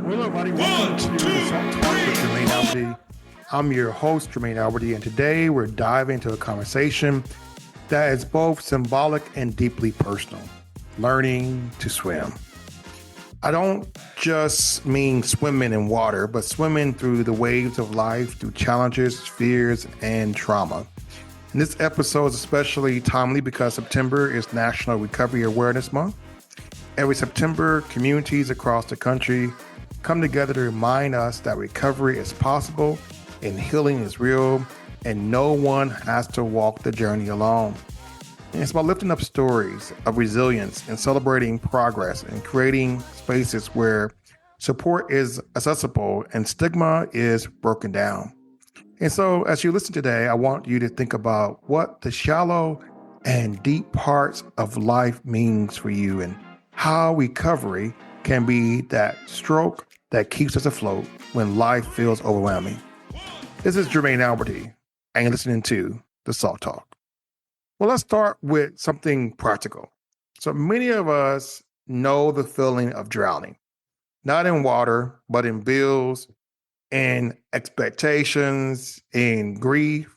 Hello, everybody. Welcome to the Salt Talk with Jermaine Alberty. I'm your host, Jermaine Alberty, and today we're diving into a conversation that is both symbolic and deeply personal: learning to swim. I don't just mean swimming in water, but swimming through the waves of life, through challenges, fears, and trauma. And this episode is especially timely because September is National Recovery Awareness Month. Every September, communities across the country come together to remind us that recovery is possible and healing is real, and no one has to walk the journey alone. And it's about lifting up stories of resilience and celebrating progress and creating spaces where support is accessible and stigma is broken down. And so as you listen today, I want you to think about what the shallow and deep parts of life means for you and how recovery can be that stroke that keeps us afloat when life feels overwhelming. This is Jermaine Alberty, and you're listening to The Salt Talk. Well, let's start with something practical. So many of us know the feeling of drowning, not in water, but in bills, in expectations, in grief,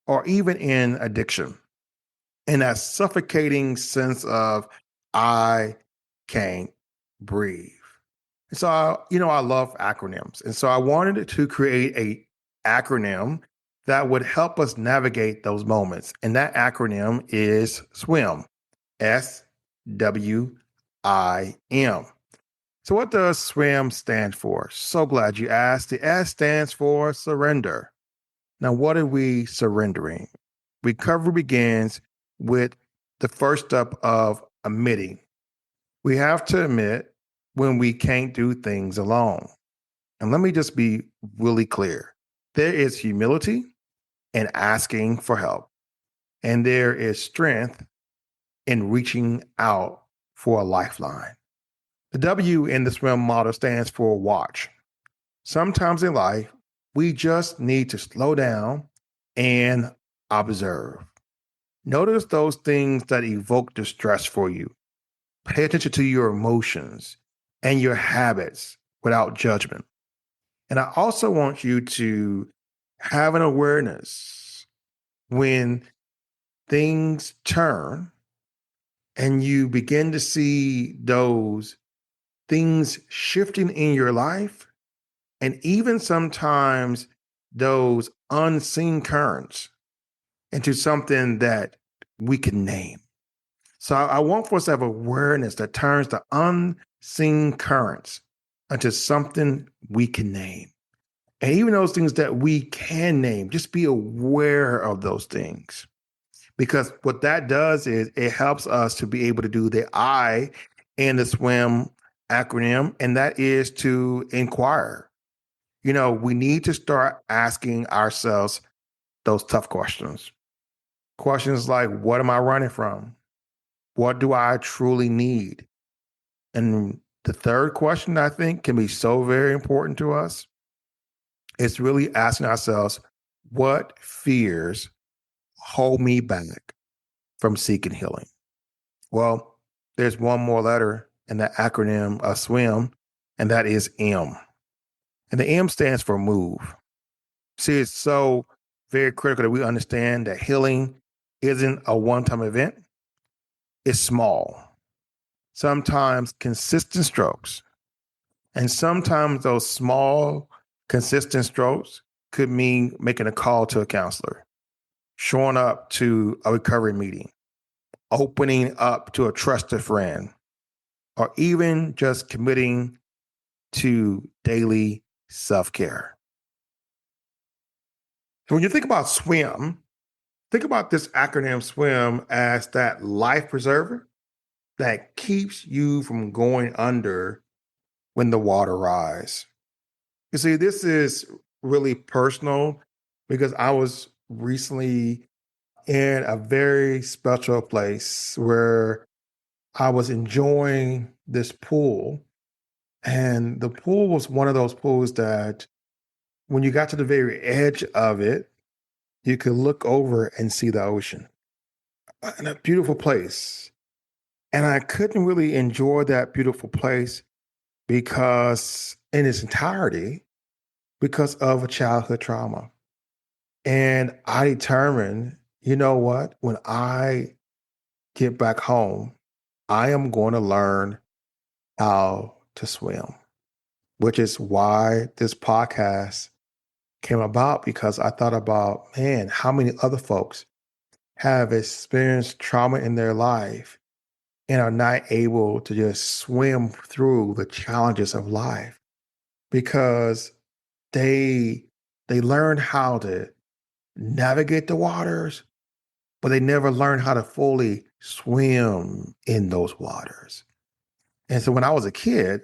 or even in addiction. And that suffocating sense of, I can't breathe. And so, I love acronyms. And so I wanted to create a acronym that would help us navigate those moments. And that acronym is SWIM, SWIM. So what does SWIM stand for? So glad you asked. The S stands for surrender. Now, what are we surrendering? Recovery begins with the first step of admitting. We have to admit when we can't do things alone. And let me just be really clear. There is humility in asking for help, and there is strength in reaching out for a lifeline. The W in the SWIM model stands for watch. Sometimes in life, we just need to slow down and observe. Notice those things that evoke distress for you. Pay attention to your emotions and your habits without judgment. And I also want you to have an awareness when things turn and you begin to see those things shifting in your life, and even sometimes those unseen currents into something that we can name. So I want for us to have awareness that turns the unseen currents into something we can name. And even those things that we can name, just be aware of those things. Because what that does is it helps us to be able to do the I in the SWIM acronym, and that is to inquire. We need to start asking ourselves those tough questions. Questions like, what am I running from? What do I truly need? And the third question I think can be so very important to us. It's really asking ourselves, what fears hold me back from seeking healing? Well, there's one more letter in the acronym of SWIM, and that is M. And the M stands for move. See, it's so very critical that we understand that healing isn't a one-time event. It's small, sometimes consistent strokes. And sometimes those small, consistent strokes could mean making a call to a counselor, showing up to a recovery meeting, opening up to a trusted friend, or even just committing to daily self-care. So when you think about SWIM, think about this acronym SWIM as that life preserver that keeps you from going under when the water rise. You see, this is really personal because I was recently in a very special place where I was enjoying this pool. And the pool was one of those pools that when you got to the very edge of it, you could look over and see the ocean. In a beautiful place. And I couldn't really enjoy that beautiful place because in its entirety because of a childhood trauma. And I determined, you know what? When I get back home, I am going to learn how to swim, which is why this podcast came about because I thought about, man, how many other folks have experienced trauma in their life and are not able to just swim through the challenges of life because they they learned how to navigate the waters, but they never learned how to fully swim in those waters. And so when I was a kid,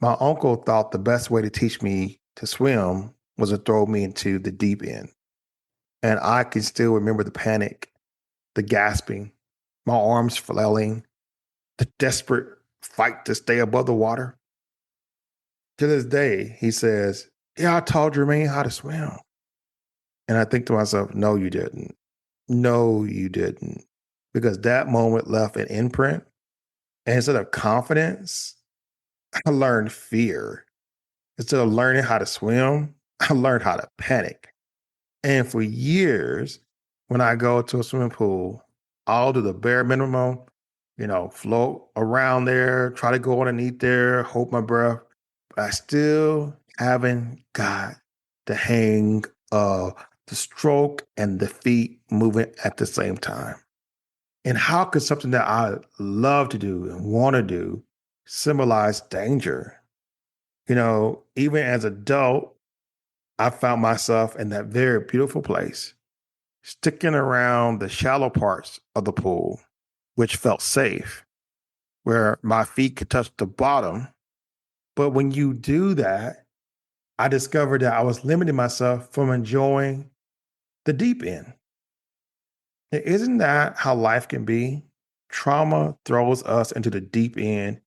my uncle thought the best way to teach me to swim was to throw me into the deep end. And I can still remember the panic, the gasping, my arms flailing, the desperate fight to stay above the water. To this day, he says, "Yeah, I taught Jermaine how to swim." And I think to myself, no, you didn't. No, you didn't. Because that moment left an imprint. And instead of confidence, I learned fear. Instead of learning how to swim, I learned how to panic. And for years, when I go to a swimming pool, I'll do the bare minimum, float around there, try to go underneath there, hold my breath. But I still haven't got the hang of the stroke and the feet moving at the same time. And how could something that I love to do and want to do symbolize danger? Even as an adult, I found myself in that very beautiful place, sticking around the shallow parts of the pool, which felt safe, where my feet could touch the bottom. But when you do that, I discovered that I was limiting myself from enjoying the deep end. Isn't that how life can be? Trauma throws us into the deep end.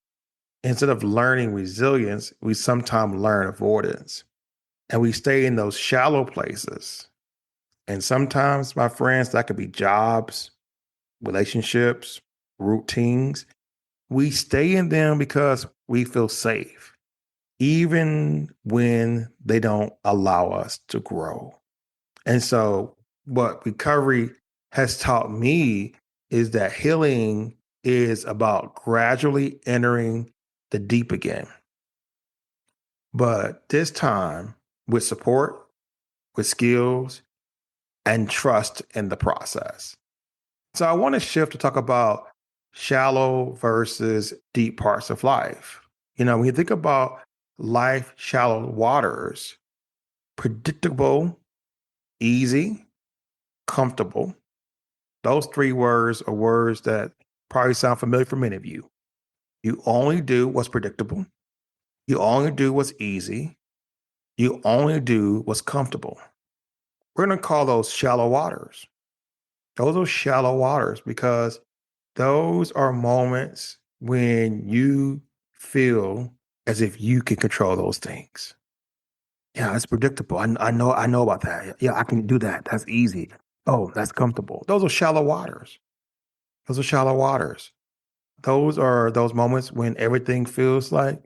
Instead of learning resilience, we sometimes learn avoidance. And we stay in those shallow places. And sometimes, my friends, that could be jobs, relationships, routines. We stay in them because we feel safe, even when they don't allow us to grow. And so, what recovery has taught me is that healing is about gradually entering the deep again. But this time with support, with skills, and trust in the process. So I want to shift to talk about shallow versus deep parts of life. When you think about life, shallow waters, predictable, easy, comfortable. Those three words are words that probably sound familiar for many of you. You only do what's predictable. You only do what's easy. You only do what's comfortable. We're going to call those shallow waters. Those are shallow waters because those are moments when you feel as if you can control those things. Yeah, it's predictable. I know about that. Yeah, I can do that. That's easy. Oh, that's comfortable. Those are shallow waters. Those are shallow waters. Those are those moments when everything feels like,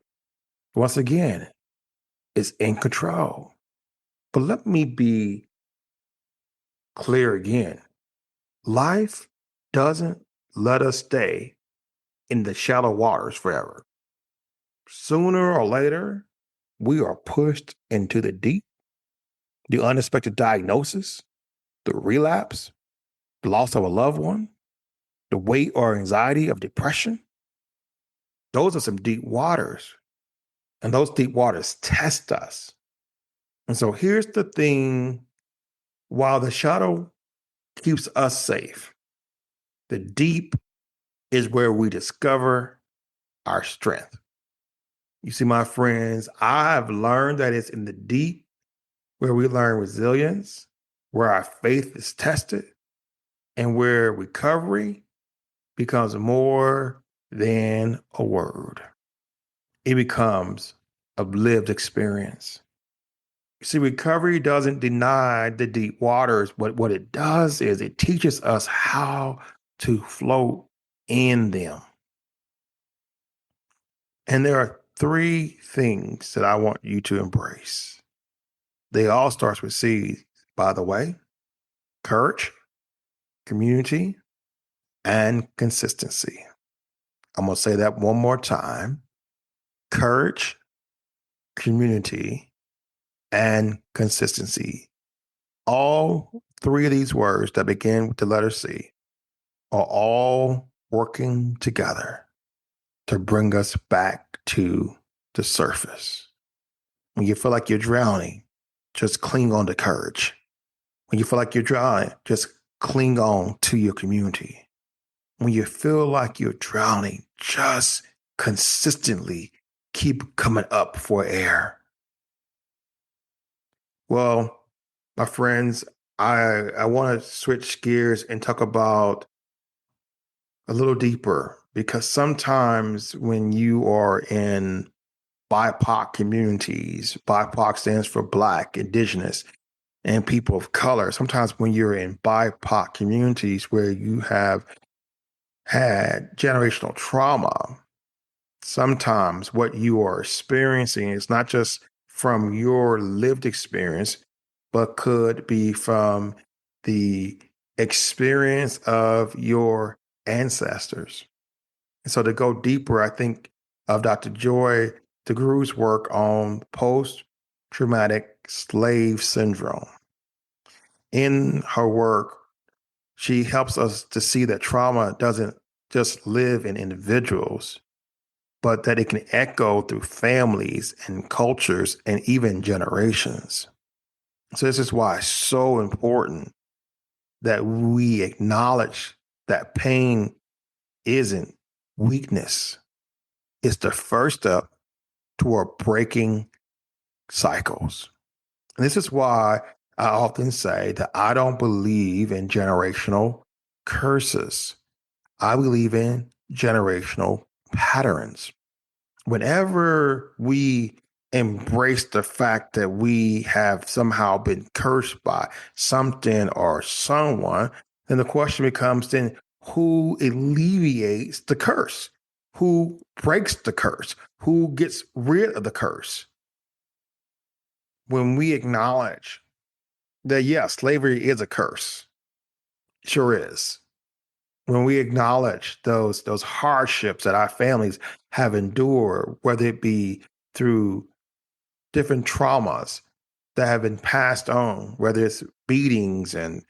once again, it's in control. But let me be clear again. Life doesn't let us stay in the shallow waters forever. Sooner or later, we are pushed into the deep, the unexpected diagnosis, the relapse, the loss of a loved one, the weight or anxiety of depression. Those are some deep waters. And those deep waters test us. And so here's the thing, while the shadow keeps us safe, the deep is where we discover our strength. You see, my friends, I've learned that it's in the deep where we learn resilience, where our faith is tested, and where recovery becomes more than a word. It becomes a lived experience. You see, recovery doesn't deny the deep waters, but what it does is it teaches us how to float in them. And there are three things that I want you to embrace. They all start with C, by the way: courage, community, and consistency. I'm going to say that one more time: courage, community, and consistency. All three of these words that begin with the letter C are all working together to bring us back to the surface. When you feel like you're drowning, just cling on to courage. When you feel like you're drowning, just cling on to your community. When you feel like you're drowning, just consistently keep coming up for air. Well, my friends, I want to switch gears and talk about a little deeper, because sometimes when you are in BIPOC communities, BIPOC stands for Black, Indigenous, and people of color. Sometimes when you're in BIPOC communities where you have had generational trauma, sometimes what you are experiencing is not just from your lived experience, but could be from the experience of your ancestors. And so to go deeper, I think of Dr. Joy DeGruy's work on post-traumatic slave syndrome. In her work, she helps us to see that trauma doesn't just live in individuals, but that it can echo through families and cultures and even generations. So this is why it's so important that we acknowledge that pain isn't weakness. It's the first step toward breaking cycles. And this is why I often say that I don't believe in generational curses. I believe in generational patterns. Whenever we embrace the fact that we have somehow been cursed by something or someone, then the question becomes then who alleviates the curse? Who breaks the curse? Who gets rid of the curse? When we acknowledge that, yes, slavery is a curse, sure is. When we acknowledge those hardships that our families have endured, whether it be through different traumas that have been passed on, whether it's beatings and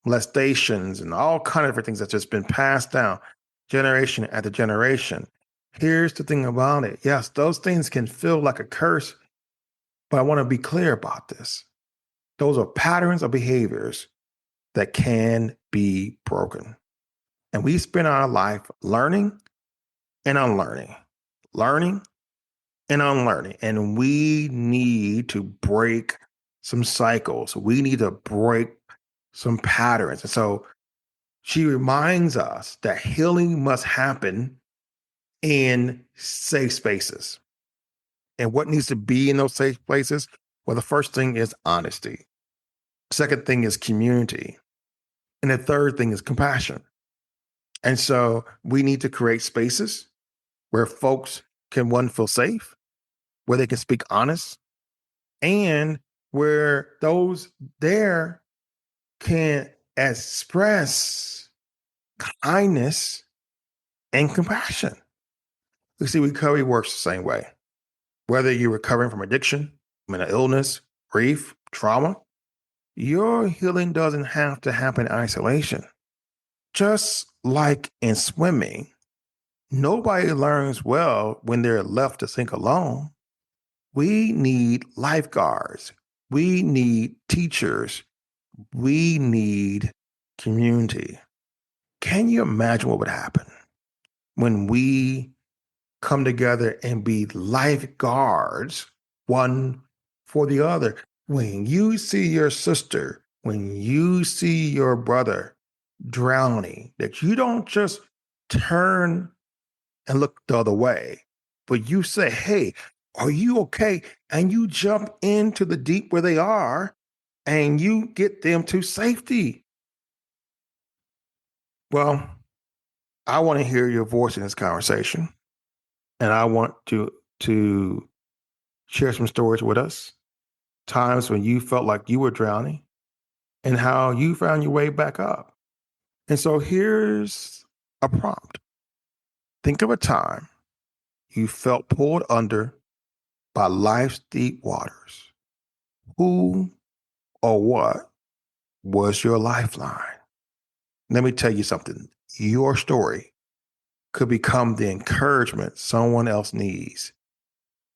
molestations and all kind of different things that's just been passed down generation after generation. Here's the thing about it. Yes, those things can feel like a curse, but I want to be clear about this. Those are patterns of behaviors that can be broken. And we spend our life learning and unlearning, learning and unlearning. And we need to break some cycles. We need to break some patterns. And so she reminds us that healing must happen in safe spaces. And what needs to be in those safe places? Well, the first thing is honesty. Second thing is community. And the third thing is compassion. And so we need to create spaces where folks can, one, feel safe, where they can speak honest, and where those there can express kindness and compassion. You see, recovery works the same way. Whether you're recovering from addiction, mental illness, grief, trauma, your healing doesn't have to happen in isolation. Just like in swimming, nobody learns well when they're left to sink alone. We need lifeguards. We need teachers. We need community. Can you imagine what would happen when we come together and be lifeguards, one for the other? When you see your sister, when you see your brother drowning, that you don't just turn and look the other way, but you say, hey, are you okay? And you jump into the deep where they are and you get them to safety. Well, I want to hear your voice in this conversation. And I want to to share some stories with us, times when you felt like you were drowning and how you found your way back up. And so here's a prompt. Think of a time you felt pulled under by life's deep waters. Who or what was your lifeline? Let me tell you something. Your story could become the encouragement someone else needs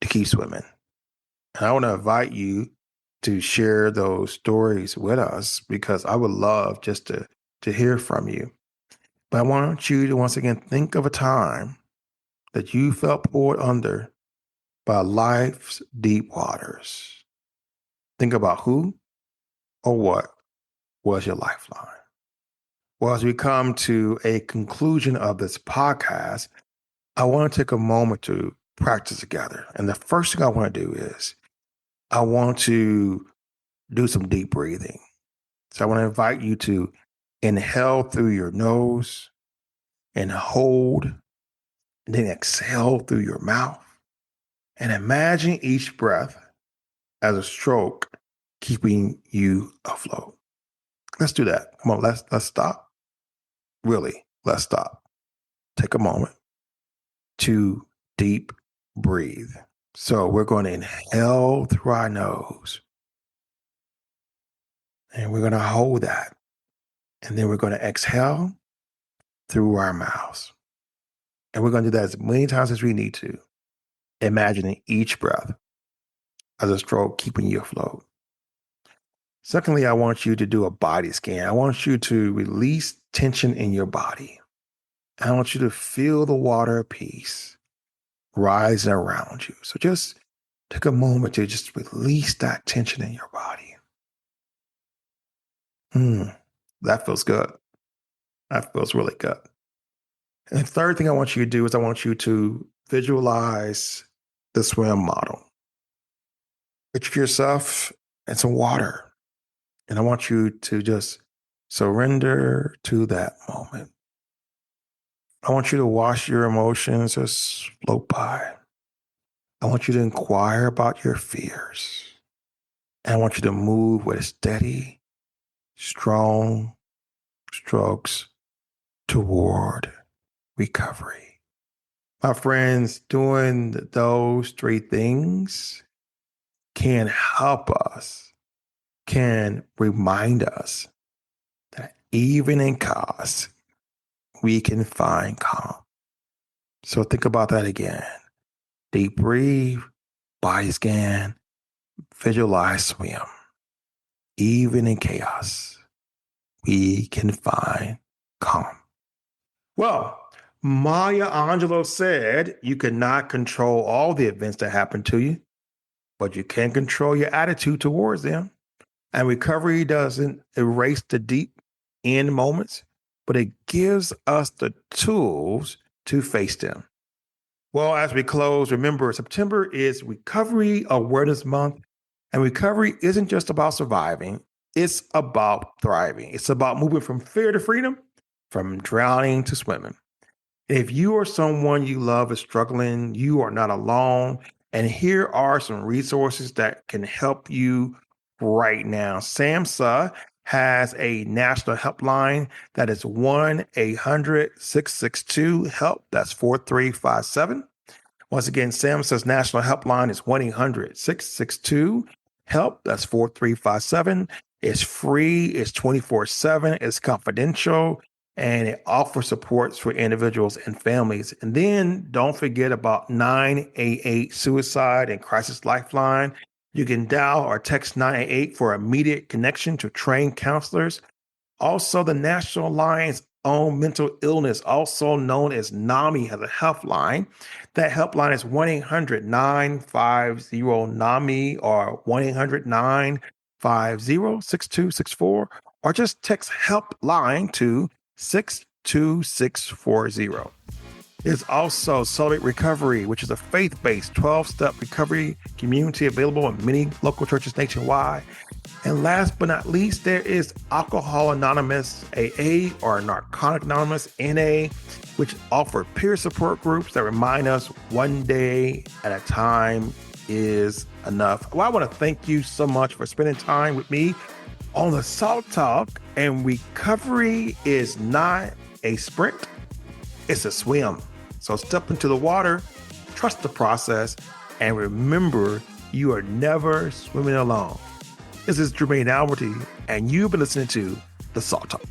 to keep swimming. And I want to invite you to share those stories with us because I would love just to hear from you. But I want you to once again think of a time that you felt pulled under by life's deep waters. Think about who or what was your lifeline. Well, as we come to a conclusion of this podcast, I want to take a moment to practice together. And the first thing I want to do is I want to do some deep breathing. So I want to invite you to inhale through your nose and hold, and then exhale through your mouth. And imagine each breath as a stroke keeping you afloat. Let's do that. Come on, let's stop. Really, let's stop. Take a moment to deep breathe. So we're going to inhale through our nose. And we're going to hold that. And then we're going to exhale through our mouths. And we're going to do that as many times as we need to, imagining each breath as a stroke keeping you afloat. Secondly, I want you to do a body scan. I want you to release tension in your body. I want you to feel the water of peace rising around you. So just take a moment to just release that tension in your body. That feels good. That feels really good. And the third thing I want you to do is I want you to visualize the swim model. Picture yourself in some water. And I want you to just surrender to that moment. I want you to watch your emotions just float by. I want you to inquire about your fears. And I want you to move with steady, strong strokes toward recovery. My friends, doing those three things can help us, can remind us that even in chaos, we can find calm. So think about that again. Deep breathe, body scan, visualize swim. Even in chaos, we can find calm. Well, Maya Angelou said, you cannot control all the events that happen to you, but you can control your attitude towards them. And recovery doesn't erase the deep end moments, but it gives us the tools to face them. Well, as we close, remember, September is Recovery Awareness Month, and recovery isn't just about surviving, it's about thriving. It's about moving from fear to freedom, from drowning to swimming. If you or someone you love is struggling, you are not alone. And here are some resources that can help you right now. SAMHSA has a national helpline that is 1-800-662-HELP. That's 4357. Once again, SAMHSA's national helpline is 1-800-662-HELP. That's 4357. It's free, it's 24/7, it's confidential, and it offers supports for individuals and families. And then don't forget about 988 Suicide and Crisis Lifeline. You can dial or text 988 for immediate connection to trained counselors. Also, the National Alliance on Mental Illness, also known as NAMI, has a helpline. That helpline is 1-800-950-NAMI or 1-800-950-6264, or just text helpline to 62640. There's also Celebrate Recovery, which is a faith-based 12-step recovery community available in many local churches nationwide. And last but not least, there is Alcohol Anonymous AA or Narcotic Anonymous NA, which offer peer support groups that remind us one day at a time is enough. Well, I want to thank you so much for spending time with me on the Salt Talk. And recovery is not a sprint, it's a swim. So step into the water, trust the process, and remember, you are never swimming alone. This is Jermaine Alberty, and you've been listening to The Salt Talk.